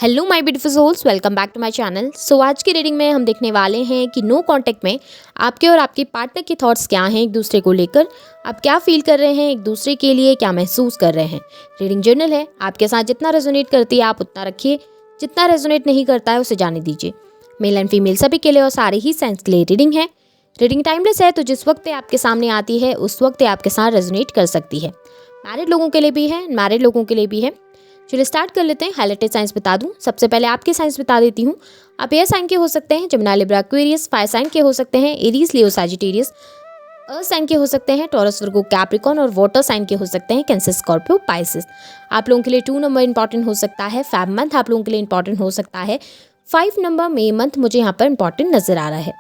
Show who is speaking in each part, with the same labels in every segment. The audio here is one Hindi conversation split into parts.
Speaker 1: Hello my beautiful souls, welcome back to my channel. So आज की रीडिंग में हम देखने वाले हैं कि नो कांटेक्ट में आपके और आपके पार्टनर के थॉट्स क्या हैं एक दूसरे को लेकर। आप क्या फील कर रहे हैं एक दूसरे के लिए, क्या महसूस कर रहे हैं। रीडिंग जर्नल है, आपके साथ जितना रेजोनेट करती है आप उतना रखिए, जितना रेजोनेट नहीं करता है उसे जाने दीजिए। मेल एंड फीमेल सभी के लिए और सारे ही साइंस के लिए रीडिंग है। रीडिंग टाइमलेस है, तो जिस वक्त आपके सामने आती है उस वक्त आपके साथ रेजोनेट कर सकती है। मैरिड लोगों के लिए भी है, मैरिड लोगों के लिए भी है। चलिए स्टार्ट कर लेते हैं। हाइलाइटेड साइंस बता दूं, सबसे पहले आपके साइंस बता देती हूँ। आप एयर साइन के हो सकते हैं, Gemini Libra Aquarius. Fire sign के हो सकते हैं, Aries Leo Sagittarius. Earth sign के हो सकते हैं, टॉरस वर्गो कैप्रिकॉन। और वाटर साइन के हो सकते हैं, कैंसर स्कॉर्पियो पाइसेस। आप लोगों के लिए 2 नंबर इंपॉर्टेंट हो सकता है। फैब मंथ आप लोगों के लिए इंपॉर्टेंट हो सकता है। 5 नंबर मे मंथ मुझे यहाँ पर इंपॉर्टेंट नजर आ रहा है।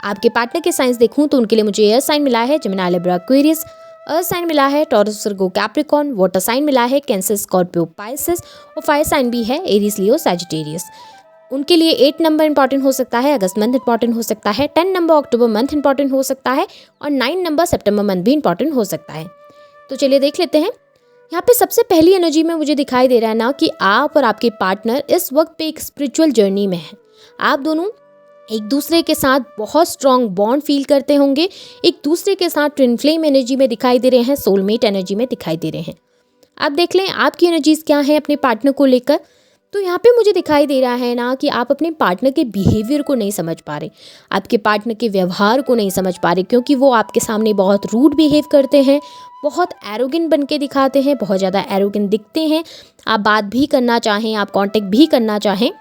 Speaker 1: आपके पार्टनर के साइंस देखूँ तो उनके लिए मुझे एयर साइन मिला है, Gemini Libra Aquarius. Earth sign मिला है, Taurus Virgo Capricorn. Water sign मिला है, कैंसर स्कॉर्पियो पाइसेस। और फायर साइन भी है, एरीज लियो सैजिटेरियस। उनके लिए 8 नंबर इंपॉर्टेंट हो सकता है, अगस्त मंथ इंपॉर्टेंट हो सकता है। 10 नंबर अक्टूबर मंथ इंपॉर्टेंट हो सकता है। और 9 नंबर सितंबर मंथ भी इंपॉर्टेंट हो सकता है। तो चलिए देख लेते हैं। यहाँ पे सबसे पहली एनर्जी में मुझे दिखाई दे रहा है ना कि आप और आपके पार्टनर इस वक्त पे एक स्पिरिचुअल जर्नी में है। आप दोनों एक दूसरे के साथ बहुत स्ट्रॉन्ग बॉन्ड फील करते होंगे, एक दूसरे के साथ ट्विन फ्लेम एनर्जी में दिखाई दे रहे हैं, सोलमेट एनर्जी में दिखाई दे रहे हैं। आप देख लें आपकी एनर्जीज क्या हैं अपने पार्टनर को लेकर। तो यहाँ पे मुझे दिखाई दे रहा है ना कि आप अपने पार्टनर के बिहेवियर को नहीं समझ पा रहे, आपके पार्टनर के व्यवहार को नहीं समझ पा रहे, क्योंकि वो आपके सामने बहुत रूड बिहेव करते हैं, बहुत एरोगेंट बन के दिखाते हैं, बहुत ज़्यादा एरोगेंट दिखते हैं। आप बात भी करना चाहें, आप कांटेक्ट भी करना चाहें,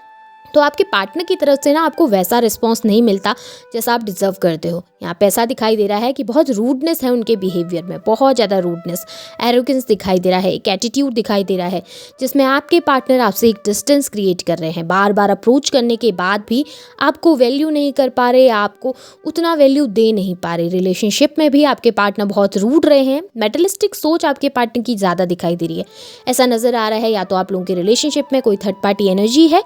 Speaker 1: तो आपके पार्टनर की तरफ से ना आपको वैसा रिस्पांस नहीं मिलता जैसा आप डिजर्व करते हो। यहाँ पे ऐसा दिखाई दे रहा है कि बहुत रूडनेस है उनके बिहेवियर में, बहुत ज़्यादा रूडनेस, एरोगेंस दिखाई दे रहा है, एक एटीट्यूड दिखाई दे रहा है, जिसमें आपके पार्टनर आपसे एक डिस्टेंस क्रिएट कर रहे हैं। बार बार अप्रोच करने के बाद भी आपको वैल्यू नहीं कर पा रहे, आपको उतना वैल्यू दे नहीं पा रहे। रिलेशनशिप में भी आपके पार्टनर बहुत रूड रहे हैं। मेटलिस्टिक सोच आपके पार्टनर की ज़्यादा दिखाई दे रही है। ऐसा नज़र आ रहा है या तो आप लोगों के रिलेशनशिप में कोई थर्ड पार्टी एनर्जी है,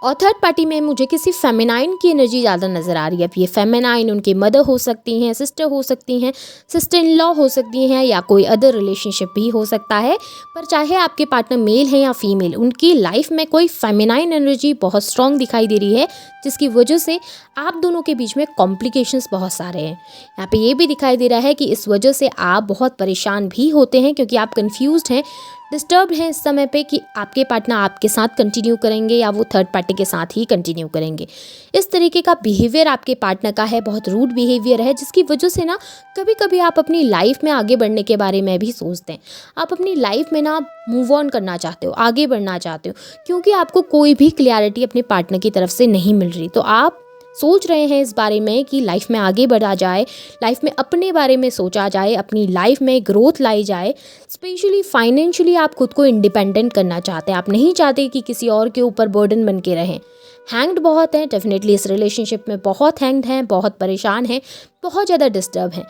Speaker 1: और थर्ड पार्टी में मुझे किसी फेमिनाइन की एनर्जी ज़्यादा नज़र आ रही है। अब ये फेमिनाइन उनकी मदर हो सकती हैं, सिस्टर हो सकती हैं, सिस्टर इन लॉ हो सकती हैं, या कोई अदर रिलेशनशिप भी हो सकता है। पर चाहे आपके पार्टनर मेल हैं या फीमेल, उनकी लाइफ में कोई फेमिनाइन एनर्जी बहुत स्ट्रॉन्ग दिखाई दे रही है, जिसकी वजह से आप दोनों के बीच में कॉम्प्लिकेशंस बहुत सारे हैं। यहाँ पे ये भी दिखाई दे रहा है कि इस वजह से आप बहुत परेशान भी होते हैं, क्योंकि आप कंफ्यूज्ड हैं, डिस्टर्ब हैं इस समय पे कि आपके पार्टनर आपके साथ कंटिन्यू करेंगे या वो थर्ड पार्टी के साथ ही कंटिन्यू करेंगे। इस तरीके का बिहेवियर आपके पार्टनर का है, बहुत रूड बिहेवियर है, जिसकी वजह से ना कभी कभी आप अपनी लाइफ में आगे बढ़ने के बारे में भी सोचते हैं। आप अपनी लाइफ में ना मूव ऑन करना चाहते हो, आगे बढ़ना चाहते हो, क्योंकि आपको कोई भी क्लैरिटी अपने पार्टनर की तरफ से नहीं मिल रही। तो आप सोच रहे हैं इस बारे में कि लाइफ में आगे बढ़ा जाए, लाइफ में अपने बारे में सोचा जाए, अपनी लाइफ में ग्रोथ लाई जाए। स्पेशली फाइनेंशियली आप खुद को इंडिपेंडेंट करना चाहते हैं, आप नहीं चाहते कि किसी और के ऊपर बर्डन बन के रहें। हैंग्ड बहुत हैं, डेफिनेटली इस रिलेशनशिप में बहुत हैंग्ड हैं, बहुत परेशान हैं, बहुत ज़्यादा डिस्टर्ब हैं।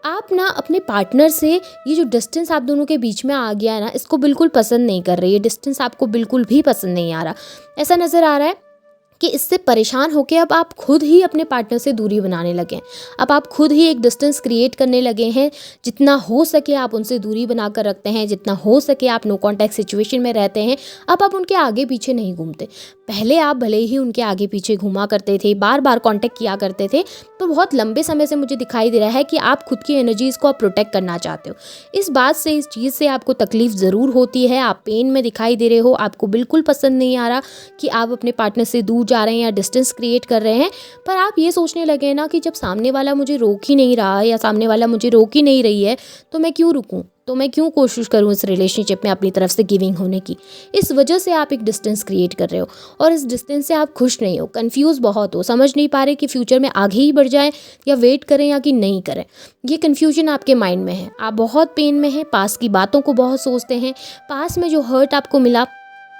Speaker 1: आप ना अपने पार्टनर से ये जो डिस्टेंस आप दोनों के बीच में आ गया है ना, इसको बिल्कुल पसंद नहीं कर रही है। डिस्टेंस आपको बिल्कुल भी पसंद नहीं आ रहा। ऐसा नज़र आ रहा है कि इससे परेशान होकर अब आप खुद ही अपने पार्टनर से दूरी बनाने लगे हैं। अब आप खुद ही एक डिस्टेंस क्रिएट करने लगे हैं। जितना हो सके आप उनसे दूरी बनाकर रखते हैं, जितना हो सके आप नो कॉन्टैक्ट सिचुएशन में रहते हैं। अब आप उनके आगे पीछे नहीं घूमते। पहले आप भले ही उनके आगे पीछे घूमा करते थे, बार बार कॉन्टैक्ट किया करते थे, तो बहुत लंबे समय से मुझे दिखाई दे रहा है कि आप खुद की एनर्जीज़ को आप प्रोटेक्ट करना चाहते हो। इस बात से, इस चीज़ से आपको तकलीफ ज़रूर होती है, आप पेन में दिखाई दे रहे हो, आपको बिल्कुल पसंद नहीं आ रहा कि आप अपने पार्टनर से दूर जा रहे हैं या डिस्टेंस क्रिएट कर रहे हैं। पर आप ये सोचने लगे हैं ना कि जब सामने वाला मुझे रोक ही नहीं रहा या सामने वाला मुझे रोक ही नहीं रही है, तो मैं क्यों रुकूं, तो मैं क्यों कोशिश करूं इस रिलेशनशिप में अपनी तरफ से गिविंग होने की। इस वजह से आप एक डिस्टेंस क्रिएट कर रहे हो, और इस डिस्टेंस से आप खुश नहीं हो, कंफ्यूज बहुत हो, समझ नहीं पा रहे कि फ्यूचर में आगे ही बढ़ जाएं या वेट करें या कि नहीं करें। ये कन्फ्यूजन आपके माइंड में है। आप बहुत पेन में हैं, पास की बातों को बहुत सोचते हैं, पास में जो हर्ट आपको मिला,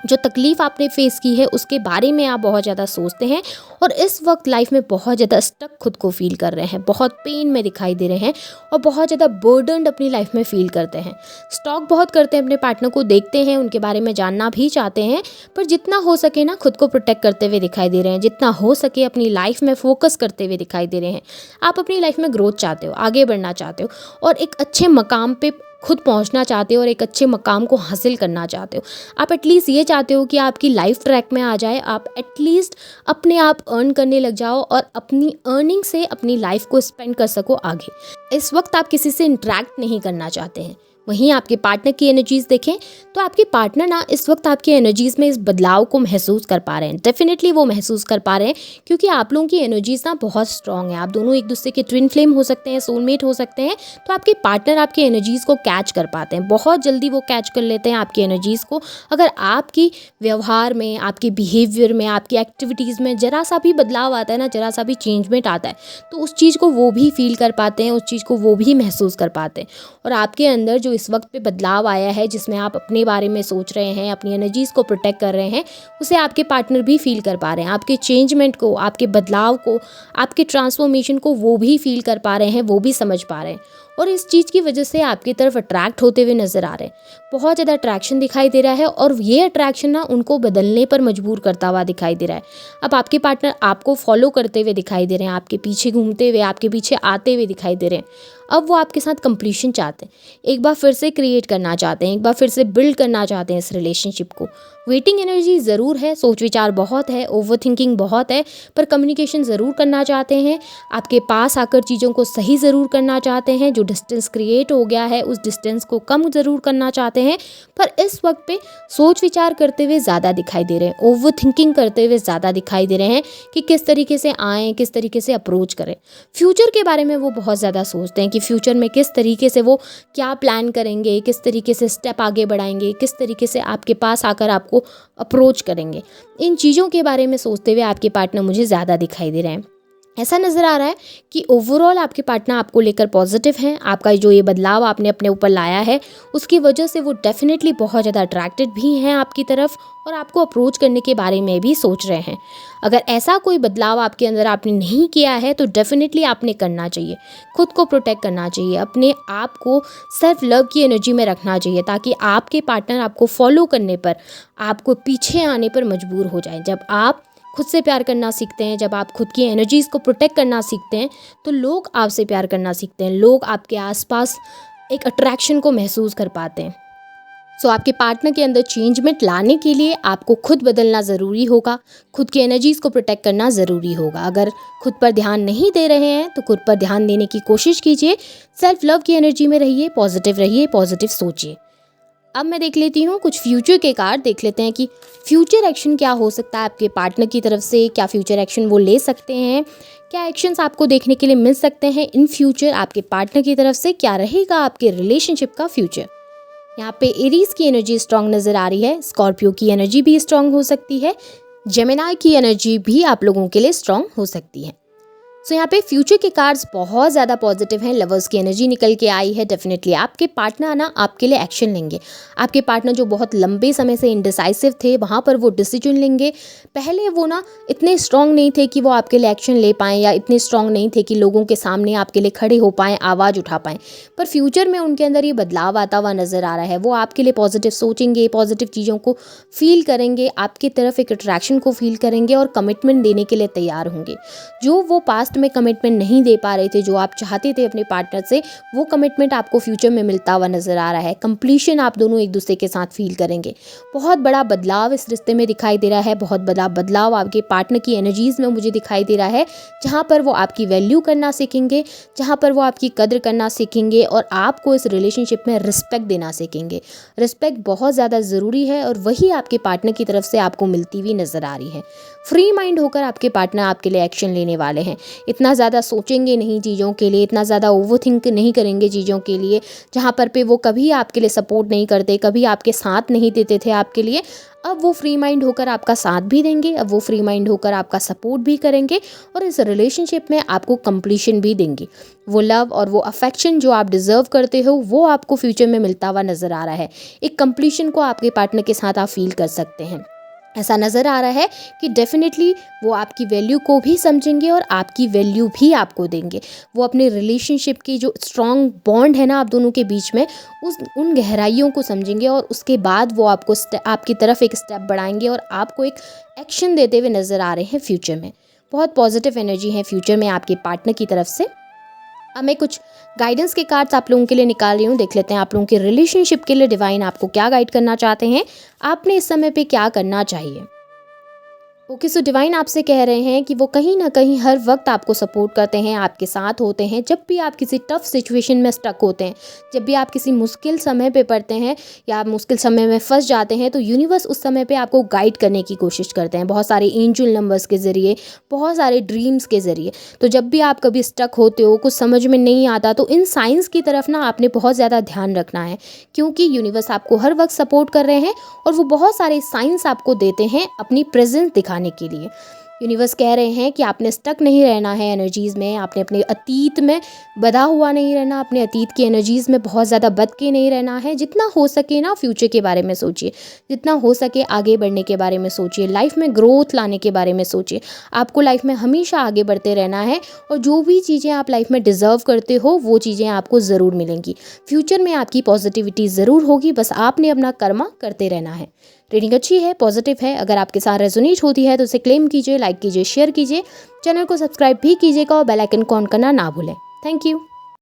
Speaker 1: जो तकलीफ़ आपने फेस की है, उसके बारे में आप बहुत ज़्यादा सोचते हैं, और इस वक्त लाइफ में बहुत ज़्यादा स्टक खुद को फील कर रहे हैं, बहुत पेन में दिखाई दे रहे हैं, और बहुत ज़्यादा बर्डनड अपनी लाइफ में फील करते हैं। स्टॉक बहुत करते हैं, अपने पार्टनर को देखते हैं, उनके बारे में जानना भी चाहते हैं, पर जितना हो सके ना खुद को प्रोटेक्ट करते हुए दिखाई दे रहे हैं, जितना हो सके अपनी लाइफ में फोकस करते हुए दिखाई दे रहे हैं। आप अपनी लाइफ में ग्रोथ चाहते हो, आगे बढ़ना चाहते हो, और एक अच्छे मकाम पे खुद पहुंचना चाहते हो और एक अच्छे मकाम को हासिल करना चाहते हो। आप एटलीस्ट ये चाहते हो कि आपकी लाइफ ट्रैक में आ जाए, आप एटलीस्ट अपने आप अर्न करने लग जाओ और अपनी अर्निंग से अपनी लाइफ को स्पेंड कर सको आगे। इस वक्त आप किसी से इंटरेक्ट नहीं करना चाहते हैं। वहीं आपके पार्टनर की एनर्जीज देखें तो आपके पार्टनर ना इस वक्त आपकी एनर्जीज में इस बदलाव को महसूस कर पा रहे हैं। डेफिनेटली वो महसूस कर पा रहे हैं, क्योंकि आप लोगों की एनर्जीज ना बहुत स्ट्रांग है। आप दोनों एक दूसरे के ट्विन फ्लेम हो सकते हैं, सोलमेट हो सकते हैं। तो आपके पार्टनर आपकी एनर्जीज को कैच कर पाते हैं, बहुत जल्दी वो कैच कर लेते हैं आपकी एनर्जीज को। अगर आपकी व्यवहार में, आपके बिहेवियर में, आपकी एक्टिविटीज़ में जरा सा भी बदलाव आता है ना, जरा सा भी चेंजमेंट आता है, तो उस चीज़ को वो भी फील कर पाते हैं, उस चीज़ को वो भी महसूस कर पाते हैं। और आपके अंदर जो इस वक्त पे बदलाव आया है, जिसमें आप अपने बारे में सोच रहे हैं, अपनी एनर्जीज़ को प्रोटेक्ट कर रहे हैं, उसे आपके पार्टनर भी फील कर पा रहे हैं। आपके चेंजमेंट को, आपके बदलाव को, आपके ट्रांसफॉर्मेशन को वो भी फील कर पा रहे हैं, वो भी समझ पा रहे हैं। और इस चीज़ की वजह से आपकी तरफ अट्रैक्ट होते हुए नज़र आ रहे हैं। बहुत ज़्यादा अट्रैक्शन दिखाई दे रहा है, और ये अट्रैक्शन ना उनको बदलने पर मजबूर करता हुआ दिखाई दे रहा है। अब आपके पार्टनर आपको फॉलो करते हुए दिखाई दे रहे हैं, आपके पीछे घूमते हुए, आपके पीछे आते हुए दिखाई दे रहे हैं। अब वो आपके साथ कंप्लीशन चाहते हैं, एक बार फिर से क्रिएट करना चाहते हैं, एक बार फिर से बिल्ड करना चाहते हैं इस रिलेशनशिप को। वेटिंग एनर्जी ज़रूर है, सोच विचार बहुत है, ओवर थिंकिंग बहुत है, पर कम्युनिकेशन ज़रूर करना चाहते हैं। आपके पास आकर चीज़ों को सही ज़रूर करना चाहते हैं। जो डिस्टेंस क्रिएट हो गया है, उस डिस्टेंस को कम ज़रूर करना चाहते हैं, पर इस वक्त पे सोच विचार करते हुए ज़्यादा दिखाई दे रहे हैं, ओवर थिंकिंग करते हुए ज़्यादा दिखाई दे रहे हैं कि किस तरीके से आएँ, किस तरीके से अप्रोच करें। फ्यूचर के बारे में वो बहुत ज़्यादा सोचते हैं कि फ्यूचर में किस तरीके से वो क्या प्लान करेंगे, किस तरीके से स्टेप आगे बढ़ाएंगे, किस तरीके से आपके पास आकर आपको अप्रोच करेंगे। इन चीज़ों के बारे में सोचते हुए आपके पार्टनर मुझे ज़्यादा दिखाई दे रहे हैं। ऐसा नज़र आ रहा है कि ओवरऑल आपके पार्टनर आपको लेकर पॉजिटिव हैं। आपका जो ये बदलाव आपने अपने ऊपर लाया है, उसकी वजह से वो डेफिनेटली बहुत ज़्यादा अट्रैक्टेड भी हैं आपकी तरफ, और आपको अप्रोच करने के बारे में भी सोच रहे हैं। अगर ऐसा कोई बदलाव आपके अंदर आपने नहीं किया है, तो डेफिनेटली आपने करना चाहिए। खुद को प्रोटेक्ट करना चाहिए, अपने आप को सेल्फ लव की एनर्जी में रखना चाहिए, ताकि आपके पार्टनर आपको फॉलो करने पर, आपको पीछे आने पर मजबूर हो जाए। जब आप खुद से प्यार करना सीखते हैं, जब आप खुद की एनर्जीज़ को प्रोटेक्ट करना सीखते हैं, तो लोग आपसे प्यार करना सीखते हैं। लोग आपके आसपास एक अट्रैक्शन को महसूस कर पाते हैं। सो आपके पार्टनर के अंदर चेंजमेंट लाने के लिए आपको खुद बदलना ज़रूरी होगा, खुद की एनर्जीज़ को प्रोटेक्ट करना ज़रूरी होगा। अगर खुद पर ध्यान नहीं दे रहे हैं, तो खुद पर ध्यान देने की कोशिश कीजिए। सेल्फ लव की एनर्जी में रहिए, पॉजिटिव सोचिए। अब मैं देख लेती हूँ कुछ फ्यूचर के कार्ड, देख लेते हैं कि फ्यूचर एक्शन क्या हो सकता है आपके पार्टनर की तरफ से। क्या फ्यूचर एक्शन वो ले सकते हैं, क्या एक्शंस आपको देखने के लिए मिल सकते हैं इन फ्यूचर आपके पार्टनर की तरफ से। क्या रहेगा आपके रिलेशनशिप का फ्यूचर। यहाँ पे एरीज की एनर्जी स्ट्रांग नज़र आ रही है, स्कॉर्पियो की एनर्जी भी स्ट्रांग हो सकती है, जेमिनी की एनर्जी भी आप लोगों के लिए स्ट्रांग हो सकती है। सो यहाँ पे फ्यूचर के कार्ड्स बहुत ज़्यादा पॉजिटिव हैं। लवर्स की एनर्जी निकल के आई है। डेफिनेटली आपके पार्टनर ना आपके लिए एक्शन लेंगे। आपके पार्टनर जो बहुत लंबे समय से इंडिसाइसिव थे, वहाँ पर वो डिसीजन लेंगे। पहले वो ना इतने स्ट्रांग नहीं थे कि वो आपके लिए एक्शन ले पाएँ, या इतने स्ट्रांग नहीं थे कि लोगों के सामने आपके लिए खड़े हो पाएँ, आवाज़ उठा पाएँ। पर फ्यूचर में उनके अंदर ये बदलाव आता हुआ नज़र आ रहा है। वो आपके लिए पॉजिटिव सोचेंगे, पॉजिटिव चीज़ों को फील करेंगे, आपकी तरफ एक अट्रैक्शन को फील करेंगे, और कमिटमेंट देने के लिए तैयार होंगे। जो वो पास्ट में कमिटमेंट नहीं दे पा रहे थे, जो आप चाहते थे अपने पार्टनर से, वो कमिटमेंट आपको फ्यूचर में मिलता हुआ नजर आ रहा है। कंप्लीशन आप दोनों एक दूसरे के साथ फील करेंगे। बहुत बड़ा बदलाव इस रिश्ते में दिखाई दे रहा है। बहुत बड़ा बदलाव आपके पार्टनर की एनर्जीज में मुझे दिखाई दे रहा है, जहाँ पर वो आपकी वैल्यू करना सीखेंगे, जहाँ पर वो आपकी कद्र करना सीखेंगे, और आपको इस रिलेशनशिप में रिस्पेक्ट देना सीखेंगे। रिस्पेक्ट बहुत ज़्यादा ज़रूरी है, और वही आपके पार्टनर की तरफ से आपको मिलती हुई नजर आ रही है। फ्री माइंड होकर आपके पार्टनर आपके लिए एक्शन लेने वाले हैं। इतना ज़्यादा सोचेंगे नहीं चीज़ों के लिए, इतना ज़्यादा ओवरथिंक नहीं करेंगे चीज़ों के लिए, जहाँ पर पे वो कभी आपके लिए सपोर्ट नहीं करते, कभी आपके साथ नहीं देते थे आपके लिए। अब वो फ्री माइंड होकर आपका साथ भी देंगे, अब वो फ्री माइंड होकर आपका सपोर्ट भी करेंगे, और इस रिलेशनशिप में आपको कंप्लीशन भी देंगे। वो लव और वो अफेक्शन जो आप डिज़र्व करते हो, वो आपको फ्यूचर में मिलता हुआ नज़र आ रहा है। एक कंप्लीशन को आपके पार्टनर के साथ आप फील कर सकते हैं। ऐसा नज़र आ रहा है कि डेफिनेटली वो आपकी वैल्यू को भी समझेंगे, और आपकी वैल्यू भी आपको देंगे। वो अपने रिलेशनशिप की जो स्ट्रॉन्ग बॉन्ड है ना आप दोनों के बीच में, उन गहराइयों को समझेंगे, और उसके बाद वो आपको आपकी तरफ एक स्टेप बढ़ाएंगे, और आपको एक एक्शन देते हुए नज़र आ रहे हैं फ्यूचर में। बहुत पॉजिटिव एनर्जी है फ्यूचर में आपके पार्टनर की तरफ से। अब मैं कुछ गाइडेंस के कार्ड्स आप लोगों के लिए निकाल रही हूँ। देख लेते हैं आप लोगों के रिलेशनशिप के लिए डिवाइन आपको क्या गाइड करना चाहते हैं, आपने इस समय पे क्या करना चाहिए। ओके, सो डिवाइन आपसे कह रहे हैं कि वो कहीं ना कहीं हर वक्त आपको सपोर्ट करते हैं, आपके साथ होते हैं जब भी आप किसी टफ सिचुएशन में स्टक होते हैं, जब भी आप किसी मुश्किल समय पे पड़ते हैं या आप मुश्किल समय में फंस जाते हैं, तो यूनिवर्स उस समय पे आपको गाइड करने की कोशिश करते हैं बहुत सारे एंजल नंबर्स के ज़रिए, बहुत सारे ड्रीम्स के ज़रिए। तो जब भी आप कभी स्टक होते हो, कुछ समझ में नहीं आता, तो इन साइंस की तरफ ना आपने बहुत ज़्यादा ध्यान रखना है, क्योंकि यूनिवर्स आपको हर वक्त सपोर्ट कर रहे हैं और वो बहुत सारे साइंस आपको देते हैं अपनी प्रेजेंस दिखाने के लिए। यूनिवर्स कह रहे हैं कि आपने स्टक नहीं रहना है एनर्जीज़ में, आपने अपने अतीत में बधा हुआ नहीं रहना, अपने अतीत की एनर्जीज़ में बहुत ज़्यादा बध के नहीं रहना है। जितना हो सके ना फ्यूचर के बारे में सोचिए, जितना हो सके आगे बढ़ने के बारे में सोचिए, लाइफ में ग्रोथ लाने के बारे में सोचिए। आपको लाइफ में हमेशा आगे बढ़ते रहना है और जो भी चीज़ें आप लाइफ में डिज़र्व करते हो वो चीज़ें आपको ज़रूर मिलेंगी। फ्यूचर में आपकी पॉजिटिविटी ज़रूर होगी, बस आपने अपना कर्मा करते रहना है। रीडिंग अच्छी है, पॉजिटिव है। अगर आपके साथ रेजोनेट होती है तो उसे क्लेम कीजिए, लाइक कीजिए, शेयर कीजिए, चैनल को सब्सक्राइब भी कीजिएगा और बेल आइकन को ऑन करना ना भूलें। Thank you.